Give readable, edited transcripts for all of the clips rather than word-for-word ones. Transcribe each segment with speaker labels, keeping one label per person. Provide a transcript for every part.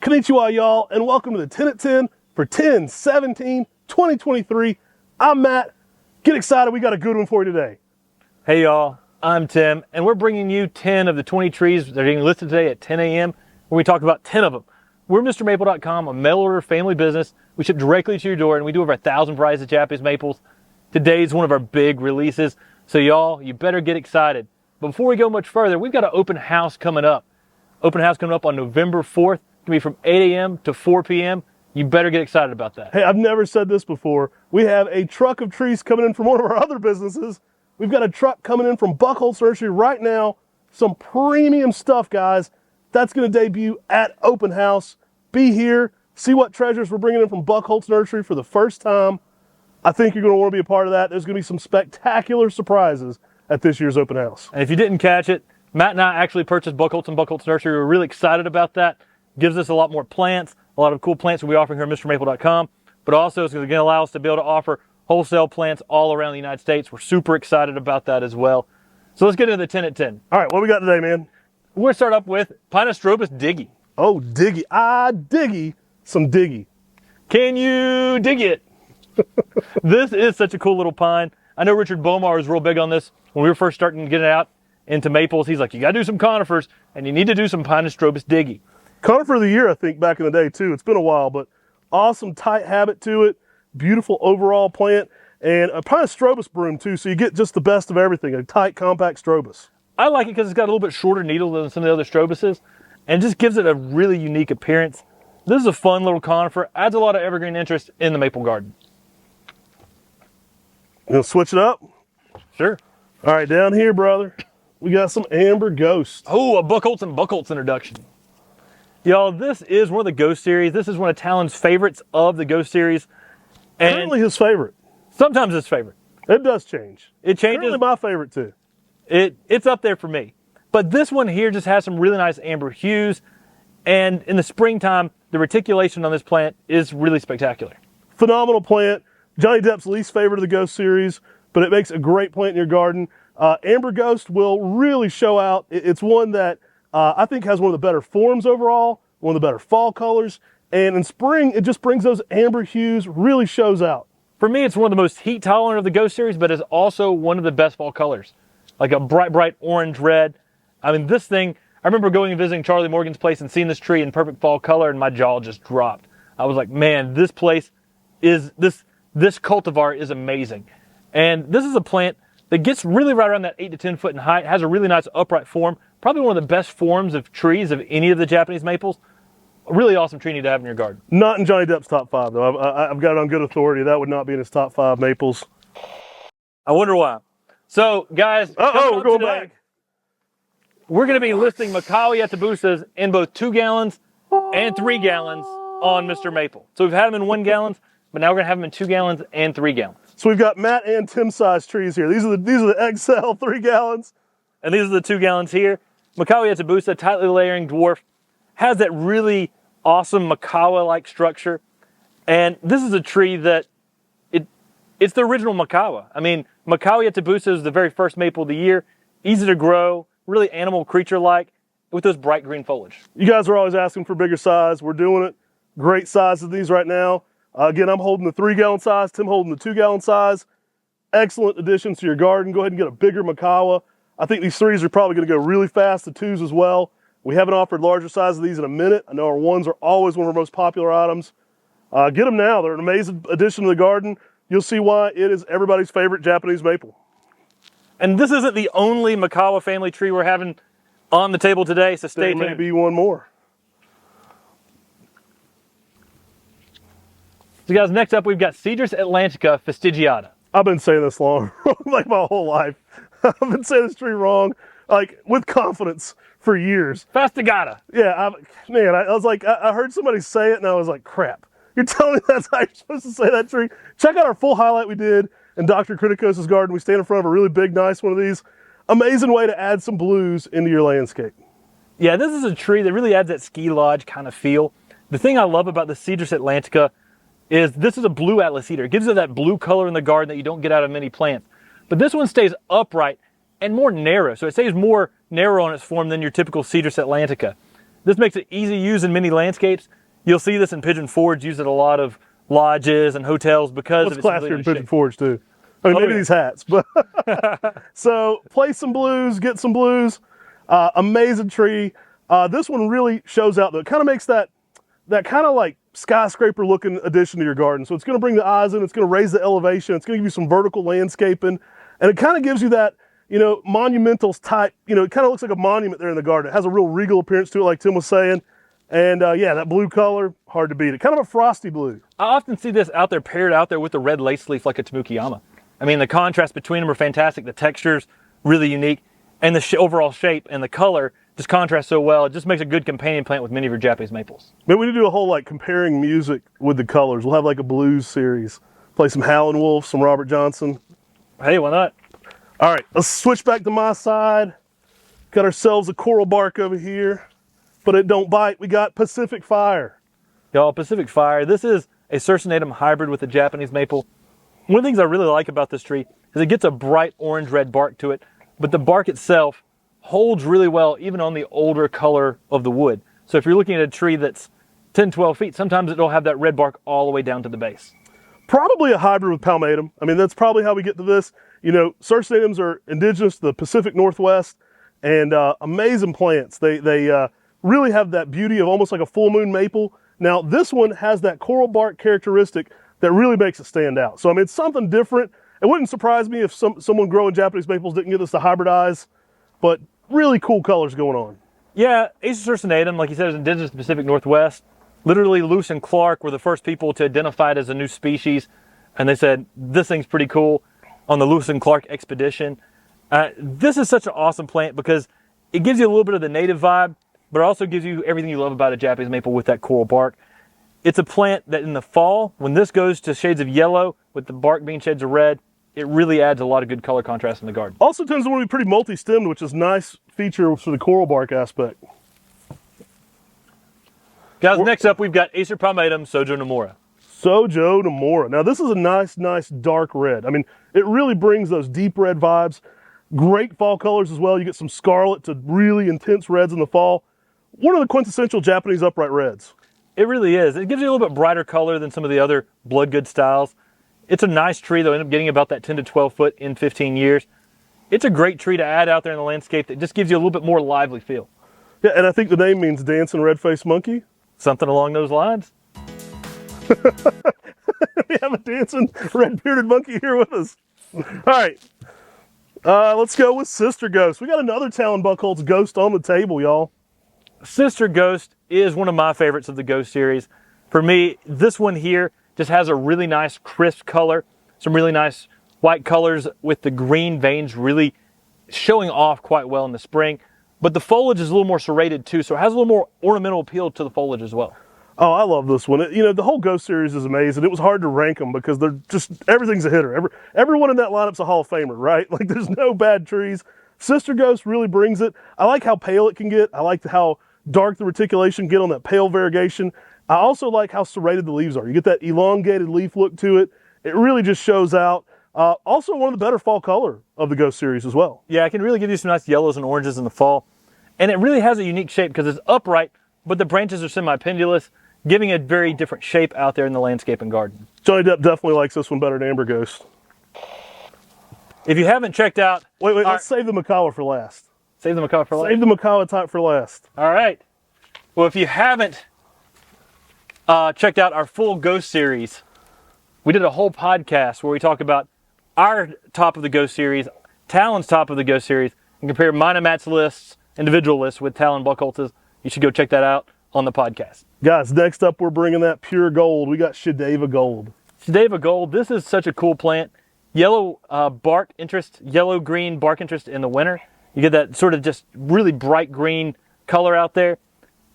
Speaker 1: Konnichiwa, y'all, and welcome to the 10 at 10 for 10/17/2023. I'm Matt. Get excited, we got a good one for you today.
Speaker 2: Hey y'all, I'm Tim, and we're bringing you 10 of the 20 trees that are getting listed today at 10 a.m. where we talk about 10 of them. We're MrMaple.com, a mail order family business. We ship directly to your door, and we do over 1,000 varieties of Japanese maples. Today's one of our big releases, so y'all, you better get excited. But before we go much further, we've got an open house coming up. Open house coming up on November 4th. It's gonna be from 8 a.m. to 4 p.m. You better get excited about that.
Speaker 1: Hey, I've never said this before. We have a truck of trees coming in from one of our other businesses. We've got a truck coming in from Buckholz Nursery right now. Some premium stuff, guys. That's going to debut at open house. Be here, see what treasures we're bringing in from Buckholz Nursery for the first time. I think you're going to want to be a part of that. There's going to be some spectacular surprises at this year's open house.
Speaker 2: And if you didn't catch it, Matt and I actually purchased Buckholz and Buckholz Nursery. We're really excited about that. Gives us a lot more plants, a lot of cool plants we'll be offering here at MrMaple.com, but also it's going to allow us to be able to offer wholesale plants all around the United States. We're super excited about that as well. So let's get into the 10 at 10.
Speaker 1: All right, what we got today, man?
Speaker 2: We're going to start up with Pinestrobus Diggy.
Speaker 1: Oh, Diggy. Diggy some Diggy.
Speaker 2: Can you dig it? This is such a cool little pine. I know Richard Bomar was real big on this when we were first starting to get it out into maples. He's like, you got to do some conifers, and you need to do some Pinestrobus Diggy.
Speaker 1: Conifer of the year, I think, back in the day, too. It's been a while, but awesome tight habit to it. Beautiful overall plant. And a Pinestrobus broom, too, so you get just the best of everything. A tight, compact strobus.
Speaker 2: I like it because it's got a little bit shorter needle than some of the other strobuses, and just gives it a really unique appearance. This is a fun little conifer. Adds a lot of evergreen interest in the maple garden.
Speaker 1: You gonna switch it up?
Speaker 2: Sure.
Speaker 1: All right, down here, brother, we got some Amber Ghost.
Speaker 2: Oh, a Buckholz and Buckholz introduction. Y'all, this is one of the Ghost series. This is one of Talon's favorites of the Ghost series. And
Speaker 1: currently his favorite.
Speaker 2: Sometimes his favorite.
Speaker 1: It does change.
Speaker 2: It changes.
Speaker 1: Currently my favorite, too.
Speaker 2: It's up there for me. But this one here just has some really nice amber hues. And in the springtime, the reticulation on this plant is really spectacular.
Speaker 1: Phenomenal plant. Johnny Depp's least favorite of the Ghost series, but it makes a great plant in your garden. Amber Ghost will really show out. It's one that I think has one of the better forms overall, one of the better fall colors. And in spring, it just brings those amber hues, really shows out.
Speaker 2: For me, it's one of the most heat tolerant of the Ghost series, but is also one of the best fall colors. Like a bright, bright orange red. I mean, this thing, I remember going and visiting Charlie Morgan's place and seeing this tree in perfect fall color, and my jaw just dropped. I was like, man, this place is, this cultivar is amazing. And this is a plant that gets really right around that 8 to 10 foot in height, has a really nice upright form, probably one of the best forms of trees of any of the Japanese maples. A really awesome tree you need to have in your garden.
Speaker 1: Not in Johnny Depp's top 5, though. I've got it on good authority. That would not be in his top 5 maples.
Speaker 2: I wonder why. So, guys,
Speaker 1: we're going back.
Speaker 2: We're going to be listing Mikawa Busas in both 2 gallons and 3 gallons on Mr. Maple. So we've had them in 1 gallon, but now we're going to have them in 2 gallons and 3 gallons.
Speaker 1: So we've got Matt and Tim size trees here. These are the XL 3 gallons.
Speaker 2: And these are the 2 gallons here. Mikawa Busa, tightly layering dwarf, has that really awesome Mikawa-like structure. And this is a tree that, it's the original Mikawa. I mean, Mikawa Busa is the very first maple of the year. Easy to grow, really animal creature-like, with those bright green foliage. You
Speaker 1: guys are always asking for bigger size. We're doing it. Great size of these right now. Again, I'm holding the 3 gallon size. Tim holding the 2 gallon size. Excellent additions to your garden. Go ahead and get a bigger Mikawa. I think these 3s are probably going to go really fast, the 2s as well. We haven't offered larger size of these in a minute. I know our 1s are always one of our most popular items. Get them now. They're an amazing addition to the garden. You'll see why it is everybody's favorite Japanese maple.
Speaker 2: And this isn't the only Mikawa family tree we're having on the table today, so stay tuned.
Speaker 1: There may be one more.
Speaker 2: So guys, next up we've got Cedrus Atlantica Fastigiata.
Speaker 1: I've been saying this long, like my whole life. I've been saying this tree wrong, like with confidence for years.
Speaker 2: Fastigata.
Speaker 1: Yeah, I was like, I heard somebody say it and I was like, crap. You're telling me that's how you're supposed to say that tree? Check out our full highlight we did in Dr. Criticos' garden. We stand in front of a really big, nice one of these. Amazing way to add some blues into your landscape.
Speaker 2: Yeah, this is a tree that really adds that ski lodge kind of feel. The thing I love about the Cedrus Atlantica is this is a blue atlas cedar. It gives it that blue color in the garden that you don't get out of many plants. But this one stays upright and more narrow. So it stays more narrow on its form than your typical Cedrus Atlantica. This makes it easy to use in many landscapes. You'll see this in Pigeon Forge, used at a lot of lodges and hotels because of its
Speaker 1: classier in Pigeon
Speaker 2: shape.
Speaker 1: Forge too. I mean,
Speaker 2: Oh,
Speaker 1: maybe
Speaker 2: yeah.
Speaker 1: these hats, but so play some blues, get some blues. Amazing tree. This one really shows out though. It kind of makes that kind of like skyscraper looking addition to your garden. So it's going to bring the eyes in. It's going to raise the elevation. It's going to give you some vertical landscaping, and it kind of gives you that, you know, monumental type. You know, it kind of looks like a monument there in the garden. It has a real regal appearance to it, like Tim was saying. And yeah, that blue color, hard to beat it. Kind of a frosty blue.
Speaker 2: I often see this out there paired out there with the red lace leaf like a Tamukiyama. I mean, the contrast between them are fantastic. The texture's really unique, and the overall shape and the color just contrast so well. It just makes a good companion plant with many of your Japanese maples.
Speaker 1: Maybe we need to do a whole like comparing music with the colors. We'll have like a blues series. Play some Howlin' Wolf, some Robert Johnson.
Speaker 2: Hey, why not?
Speaker 1: All right, let's switch back to my side. Got ourselves a coral bark over here, but it don't bite. We got Pacific Fire.
Speaker 2: Y'all, Pacific Fire. This is a circinatum hybrid with a Japanese maple. One of the things I really like about this tree is it gets a bright orange-red bark to it, but the bark itself holds really well even on the older color of the wood. So if you're looking at a tree that's 10, 12 feet, sometimes it'll have that red bark all the way down to the base.
Speaker 1: Probably a hybrid with palmatum. I mean, that's probably how we get to this. You know, circinatums are indigenous to the Pacific Northwest, and amazing plants. They really have that beauty of almost like a full moon maple. Now, this one has that coral bark characteristic that really makes it stand out. So, I mean, it's something different. It wouldn't surprise me if someone growing Japanese maples didn't get this to hybridize, but really cool colors going on.
Speaker 2: Yeah, Acer circinatum, like you said, is indigenous to the Pacific Northwest. Literally, Lewis and Clark were the first people to identify it as a new species, and they said, this thing's pretty cool on the Lewis and Clark expedition. This is such an awesome plant because it gives you a little bit of the native vibe, but it also gives you everything you love about a Japanese maple with that coral bark. It's a plant that in the fall, when this goes to shades of yellow, with the bark being shades of red, it really adds a lot of good color contrast in the garden.
Speaker 1: Also tends to want to be pretty multi-stemmed, which is a nice feature for the coral bark aspect.
Speaker 2: Guys, next up we've got Acer palmatum Sojo Nomura.
Speaker 1: Sojo Nomura. Now this is a nice dark red. I mean, it really brings those deep red vibes. Great fall colors as well. You get some scarlet to really intense reds in the fall. One of the quintessential Japanese upright reds.
Speaker 2: It really is. It gives you a little bit brighter color than some of the other bloodgood styles. It's a nice tree. They'll end up getting about that 10 to 12 foot in 15 years. It's a great tree to add out there in the landscape that just gives you a little bit more lively feel.
Speaker 1: Yeah, and I think the name means dancing red-faced monkey.
Speaker 2: Something along those lines.
Speaker 1: We have a dancing red-bearded monkey here with us. All right, let's go with Sister Ghost. We got another Talon Buckholz ghost on the table, y'all.
Speaker 2: Sister Ghost is one of my favorites of the Ghost series. For me, this one here just has a really nice crisp color, some really nice white colors with the green veins really showing off quite well in the spring. But the foliage is a little more serrated too, so it has a little more ornamental appeal to the foliage as well.
Speaker 1: Oh, I love this one. You know, the whole Ghost series is amazing. It was hard to rank them because they're just, everything's a hitter. Everyone in that lineup's a Hall of Famer, right? Like there's no bad trees. Sister Ghost really brings it. I like how pale it can get. I like how dark the reticulation can get on that pale variegation. I also like how serrated the leaves are. You get that elongated leaf look to it. It really just shows out. Also one of the better fall color of the Ghost series as well.
Speaker 2: Yeah, it can really give you some nice yellows and oranges in the fall. And it really has a unique shape because it's upright, but the branches are semi-pendulous, giving a very different shape out there in the landscape and garden.
Speaker 1: Johnny Depp definitely likes this one better than Amber Ghost.
Speaker 2: If you haven't checked out...
Speaker 1: Wait, let's save the Mikawa for last.
Speaker 2: Save the Mikawa for last?
Speaker 1: Save the Mikawa type for last.
Speaker 2: All right. Well, if you haven't checked out our full Ghost series, we did a whole podcast where we talk about our top of the Ghost series, Talon's top of the Ghost series, and compare mine and Matt's lists, individual lists with Talon Buckholz's. You should go check that out on the podcast.
Speaker 1: Guys, next up we're bringing that pure gold. We got Shava Gold.
Speaker 2: Shava Gold, this is such a cool plant. Yellow bark interest, yellow-green bark interest in the winter. You get that sort of just really bright green color out there.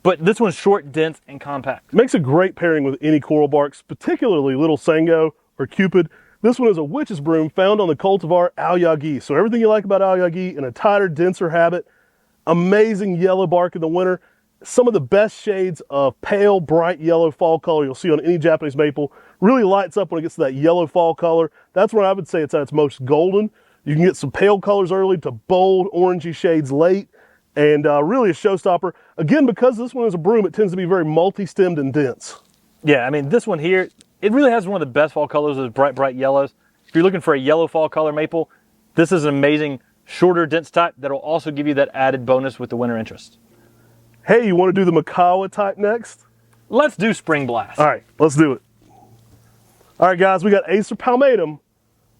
Speaker 2: But this one's short, dense, and compact.
Speaker 1: Makes a great pairing with any coral barks, particularly Little Sango or Cupid. This one is a witch's broom found on the cultivar Aoyagi. So everything you like about Aoyagi in a tighter, denser habit. Amazing yellow bark in the winter. Some of the best shades of pale, bright yellow fall color you'll see on any Japanese maple. Really lights up when it gets to that yellow fall color. That's when I would say it's at its most golden. You can get some pale colors early to bold, orangey shades late. and really a showstopper. Again, because this one is a broom, it tends to be very multi-stemmed and dense.
Speaker 2: Yeah, I mean, this one here, it really has one of the best fall colors, those bright, bright yellows. If you're looking for a yellow fall color maple, this is an amazing, shorter, dense type that'll also give you that added bonus with the winter interest.
Speaker 1: Hey, you want to do the Mikawa type next?
Speaker 2: Let's do Spring Blast.
Speaker 1: All right, let's do it. All right, guys, we got Acer palmatum,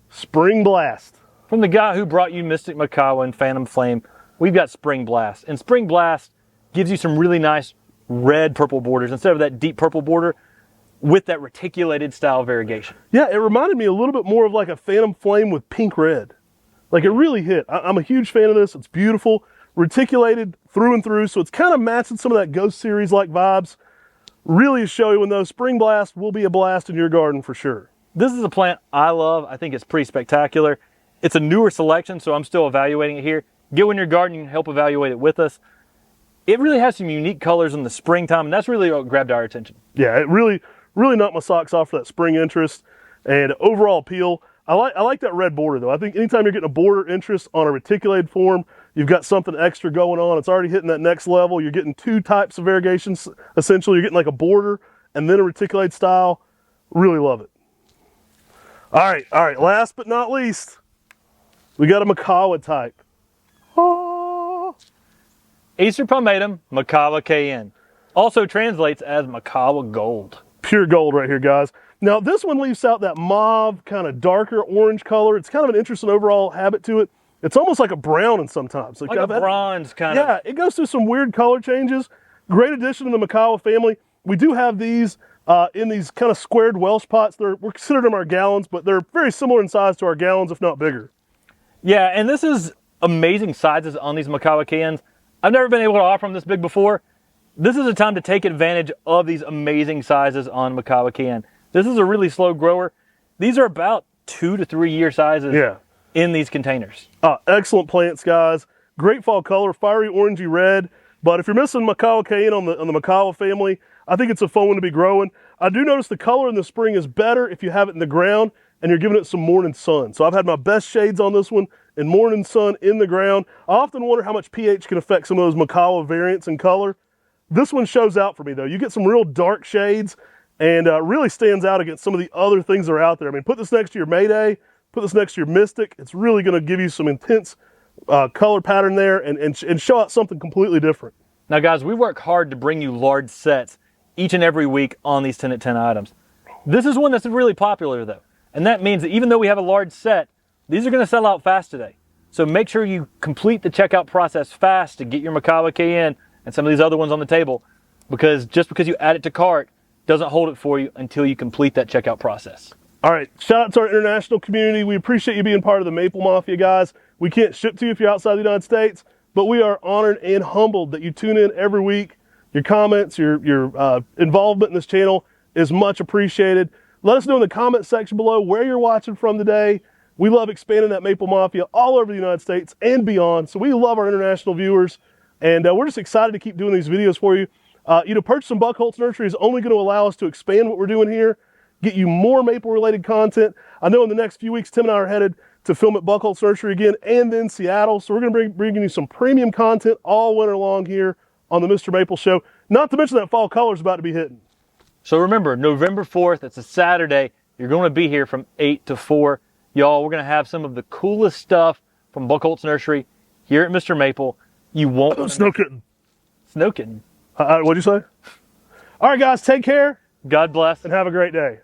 Speaker 1: Spring Blast.
Speaker 2: From the guy who brought you Mystic Mikawa and Phantom Flame, we've got Spring Blast. And Spring Blast gives you some really nice red purple borders instead of that deep purple border with that reticulated style variegation.
Speaker 1: Yeah, it reminded me a little bit more of like a Phantom Flame with pink red. Like it really hit. I'm a huge fan of this. It's beautiful, reticulated through and through, so it's kind of matching some of that Ghost Series like vibes. Really a showy one though. Spring Blast will be a blast in your garden for sure.
Speaker 2: This is a plant I love. I think it's pretty spectacular. It's a newer selection, so I'm still evaluating it here. Get one in your garden, you can help evaluate it with us. It really has some unique colors in the springtime, and that's really what grabbed our attention.
Speaker 1: Yeah, it really knocked my socks off for that spring interest and overall appeal. I like that red border though. I think anytime you're getting a border interest on a reticulated form, you've got something extra going on. It's already hitting that next level. You're getting two types of variegations. Essentially, you're getting like a border and then a reticulated style. Really love it. All right. Last but not least, we got a Mikawa type. Oh.
Speaker 2: Acer palmatum, Maawa Ken. Also translates as Maawa Gold.
Speaker 1: Pure gold right here, guys. Now, this one leaves out that mauve, kind of darker orange color. It's kind of an interesting overall habit to it. It's almost like a brown in sometimes.
Speaker 2: Like a bronze kind of.
Speaker 1: Yeah, it goes through some weird color changes. Great addition to the Mikawa family. We do have these in these kind of squared Welsh pots. We're considered them our gallons, but they're very similar in size to our gallons, if not bigger.
Speaker 2: Yeah, and this is amazing sizes on these Maawa Kens. I've never been able to offer them this big before. This is a time to take advantage of these amazing sizes on Maawa Ken. This is a really slow grower. These are about 2 to 3 year sizes in these containers.
Speaker 1: Excellent plants, guys. Great fall color, fiery orangey red. But if you're missing Maawa Ken on the Mikawa family, I think it's a fun one to be growing. I do notice the color in the spring is better if you have it in the ground and you're giving it some morning sun. So I've had my best shades on this one in morning sun in the ground. I often wonder how much pH can affect some of those Mikawa variants in color. This one shows out for me though. You get some real dark shades and really stands out against some of the other things that are out there. I mean, put this next to your Mayday, put this next to your Mystic. It's really gonna give you some intense color pattern there and show out something completely different.
Speaker 2: Now guys, we work hard to bring you large sets each and every week on these 10 at 10 items. This is one that's really popular though. And that means that even though we have a large set, these are gonna sell out fast today. So make sure you complete the checkout process fast to get your Maawa Ken and some of these other ones on the table, because just because you add it to cart doesn't hold it for you until you complete that checkout process.
Speaker 1: All right, shout out to our international community. We appreciate you being part of the Maple Mafia, guys. We can't ship to you if you're outside the United States, but we are honored and humbled that you tune in every week. Your comments, your involvement in this channel is much appreciated. Let us know in the comment section below where you're watching from today. We love expanding that Maple Mafia all over the United States and beyond. So we love our international viewers, and we're just excited to keep doing these videos for you. Purchasing Buckholz Nursery is only going to allow us to expand what we're doing here, get you more maple-related content. I know in the next few weeks, Tim and I are headed to film at Buckholz Nursery again and then Seattle. So we're going to be bringing you some premium content all winter long here on the Mr. Maple Show. Not to mention that fall color is about to be hitting.
Speaker 2: So remember, November 4th, it's a Saturday. You're going to be here from 8 to 4. Y'all, we're going to have some of the coolest stuff from Buckholz Nursery here at Mr. Maple. You won't...
Speaker 1: Snow kitten.
Speaker 2: Snow kitten.
Speaker 1: What'd you say? All right, guys, take care.
Speaker 2: God bless.
Speaker 1: And have a great day.